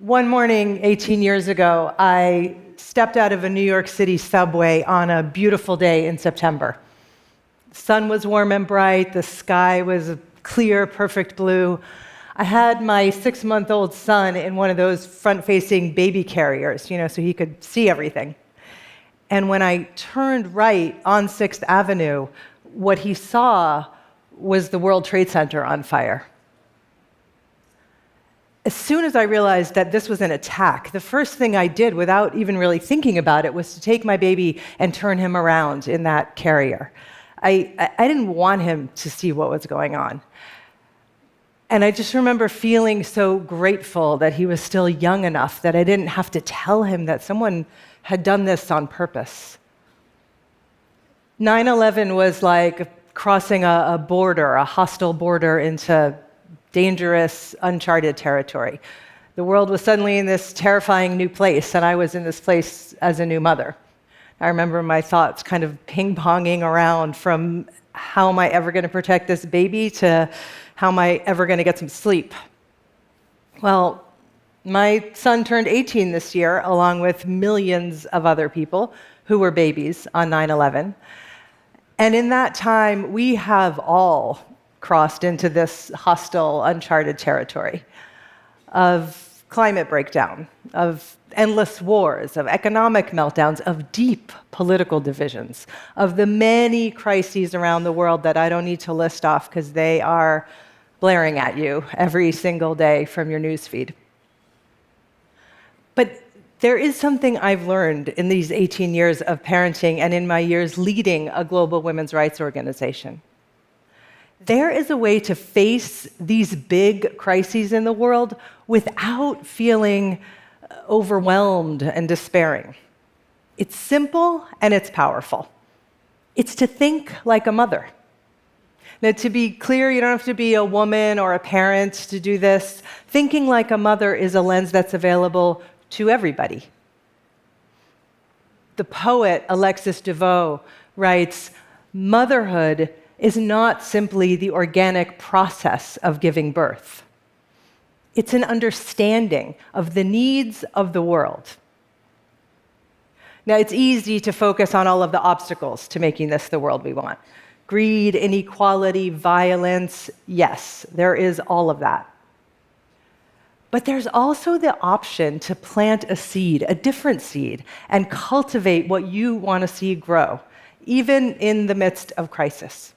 One morning, 18 years ago, I stepped out of a New York City subway on a beautiful day in September. The sun was warm and bright, the sky was a clear, perfect blue. I had my 6-month-old son in one of those front-facing baby carriers, so he could see everything. And when I turned right on 6th Avenue, what he saw was the World Trade Center on fire. As soon as I realized that this was an attack, the first thing I did, without even really thinking about it, was to take my baby and turn him around in that carrier. I didn't want him to see what was going on. And I just remember feeling so grateful that he was still young enough that I didn't have to tell him that someone had done this on purpose. 9/11 was like crossing a border, a hostile border into dangerous, uncharted territory. The world was suddenly in this terrifying new place, and I was in this place as a new mother. I remember my thoughts kind of ping-ponging around from how am I ever going to protect this baby to how am I ever going to get some sleep? Well, my son turned 18 this year, along with millions of other people who were babies on 9/11. And in that time, we have all crossed into this hostile, uncharted territory of climate breakdown, of endless wars, of economic meltdowns, of deep political divisions, of the many crises around the world that I don't need to list off because they are blaring at you every single day from your newsfeed. But there is something I've learned in these 18 years of parenting and in my years leading a global women's rights organization. There is a way to face these big crises in the world without feeling overwhelmed and despairing. It's simple and it's powerful. It's to think like a mother. Now, to be clear, you don't have to be a woman or a parent to do this. Thinking like a mother is a lens that's available to everybody. The poet Alexis DeVoe writes, "Motherhood is not simply the organic process of giving birth. It's an understanding of the needs of the world." Now, it's easy to focus on all of the obstacles to making this the world we want. Greed, inequality, violence, yes, there is all of that. But there's also the option to plant a seed, a different seed, and cultivate what you want to see grow, even in the midst of crisis.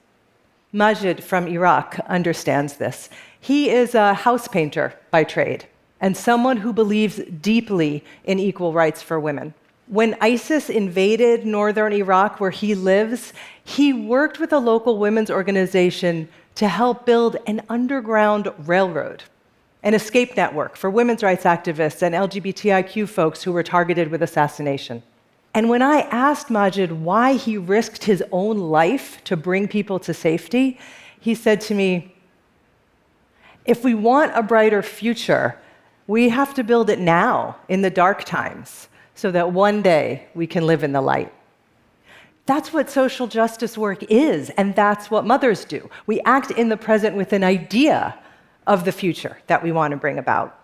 Majid from Iraq understands this. He is a house painter by trade and someone who believes deeply in equal rights for women. When ISIS invaded northern Iraq, where he lives, he worked with a local women's organization to help build an underground railroad, an escape network for women's rights activists and LGBTIQ folks who were targeted with assassination. And when I asked Majid why he risked his own life to bring people to safety, he said to me, "If we want a brighter future, we have to build it now in the dark times so that one day we can live in the light." That's what social justice work is, and that's what mothers do. We act in the present with an idea of the future that we want to bring about.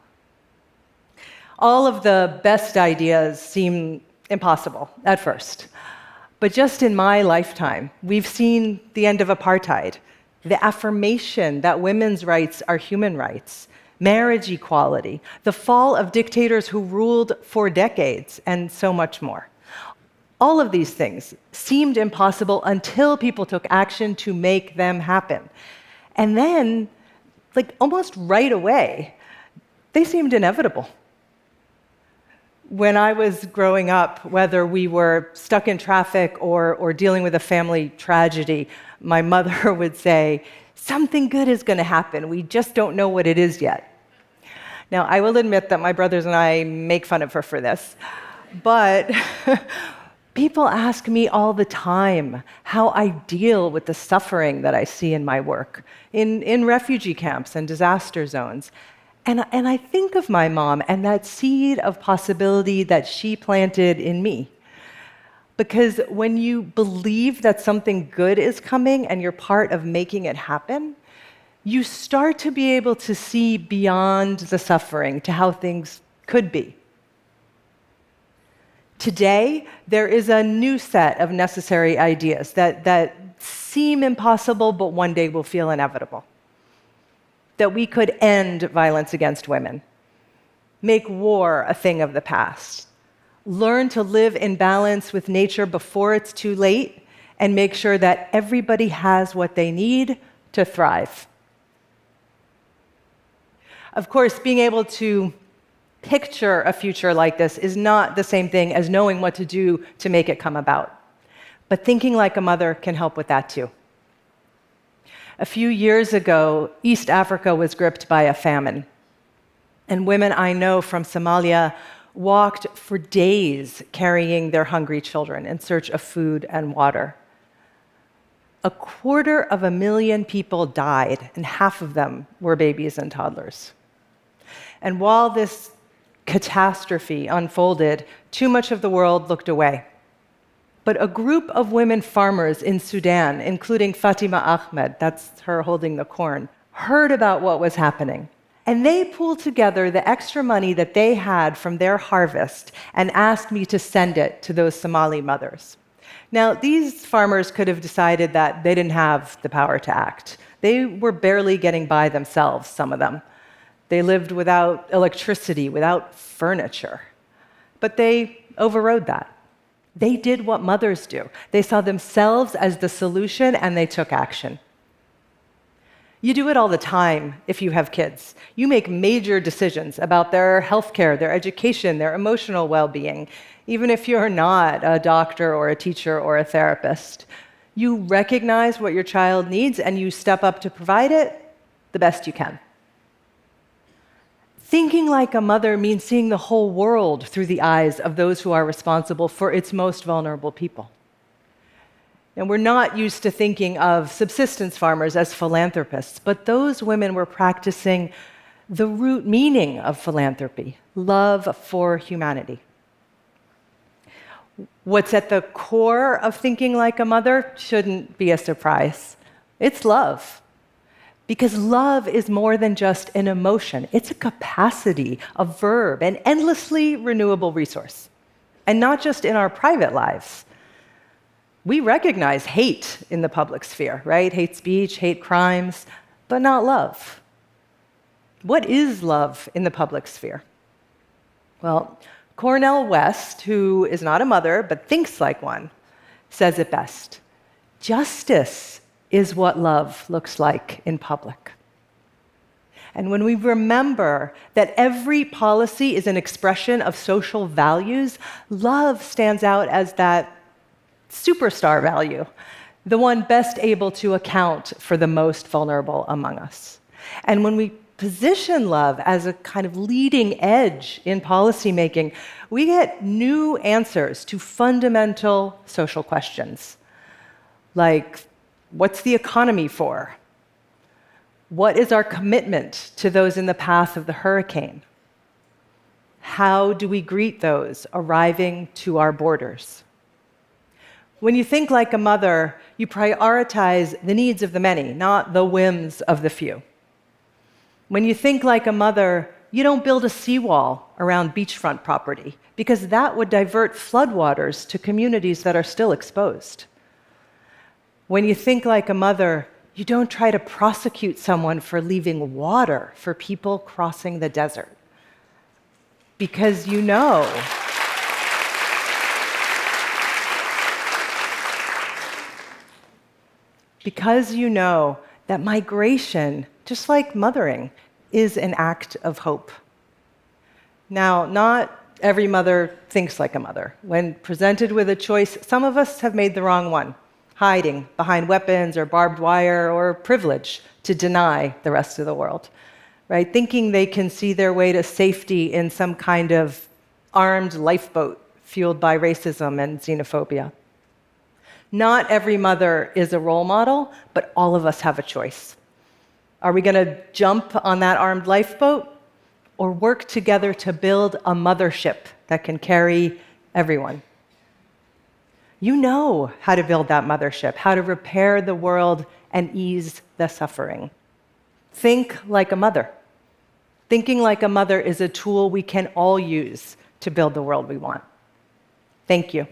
All of the best ideas seem impossible at first. But just in my lifetime, we've seen the end of apartheid, the affirmation that women's rights are human rights, marriage equality, the fall of dictators who ruled for decades, and so much more. All of these things seemed impossible until people took action to make them happen. And then, almost right away, they seemed inevitable. When I was growing up, whether we were stuck in traffic or dealing with a family tragedy, my mother would say, "Something good is going to happen. We just don't know what it is yet." Now, I will admit that my brothers and I make fun of her for this, but people ask me all the time how I deal with the suffering that I see in my work, in refugee camps and disaster zones. And I think of my mom and that seed of possibility that she planted in me. Because when you believe that something good is coming and you're part of making it happen, you start to be able to see beyond the suffering to how things could be. Today, there is a new set of necessary ideas that seem impossible, but one day will feel inevitable. That we could end violence against women, make war a thing of the past, learn to live in balance with nature before it's too late, and make sure that everybody has what they need to thrive. Of course, being able to picture a future like this is not the same thing as knowing what to do to make it come about. But thinking like a mother can help with that too. A few years ago, East Africa was gripped by a famine. And women I know from Somalia walked for days carrying their hungry children in search of food and water. 250,000 people died, and half of them were babies and toddlers. And while this catastrophe unfolded, too much of the world looked away. But a group of women farmers in Sudan, including Fatima Ahmed, that's her holding the corn, heard about what was happening. And they pooled together the extra money that they had from their harvest and asked me to send it to those Somali mothers. Now, these farmers could have decided that they didn't have the power to act. They were barely getting by themselves, some of them. They lived without electricity, without furniture. But they overrode that. They did what mothers do. They saw themselves as the solution, and they took action. You do it all the time if you have kids. You make major decisions about their healthcare, their education, their emotional well-being, even if you're not a doctor or a teacher or a therapist. You recognize what your child needs, and you step up to provide it the best you can. Thinking like a mother means seeing the whole world through the eyes of those who are responsible for its most vulnerable people. And we're not used to thinking of subsistence farmers as philanthropists, but those women were practicing the root meaning of philanthropy, love for humanity. What's at the core of thinking like a mother shouldn't be a surprise. It's love. Because love is more than just an emotion. It's a capacity, a verb, an endlessly renewable resource. And not just in our private lives. We recognize hate in the public sphere, right? Hate speech, hate crimes, but not love. What is love in the public sphere? Well, Cornel West, who is not a mother but thinks like one, says it best. Justice is what love looks like in public. And when we remember that every policy is an expression of social values, love stands out as that superstar value, the one best able to account for the most vulnerable among us. And when we position love as a kind of leading edge in policymaking, we get new answers to fundamental social questions, like, what's the economy for? What is our commitment to those in the path of the hurricane? How do we greet those arriving to our borders? When you think like a mother, you prioritize the needs of the many, not the whims of the few. When you think like a mother, you don't build a seawall around beachfront property, because that would divert floodwaters to communities that are still exposed. When you think like a mother, you don't try to prosecute someone for leaving water for people crossing the desert. Because you know. Because you know that migration, just like mothering, is an act of hope. Now, not every mother thinks like a mother. When presented with a choice, some of us have made the wrong one, hiding behind weapons or barbed wire or privilege to deny the rest of the world, right? Thinking they can see their way to safety in some kind of armed lifeboat fueled by racism and xenophobia. Not every mother is a role model, but all of us have a choice. Are we going to jump on that armed lifeboat or work together to build a mothership that can carry everyone? You know how to build that mothership, how to repair the world and ease the suffering. Think like a mother. Thinking like a mother is a tool we can all use to build the world we want. Thank you.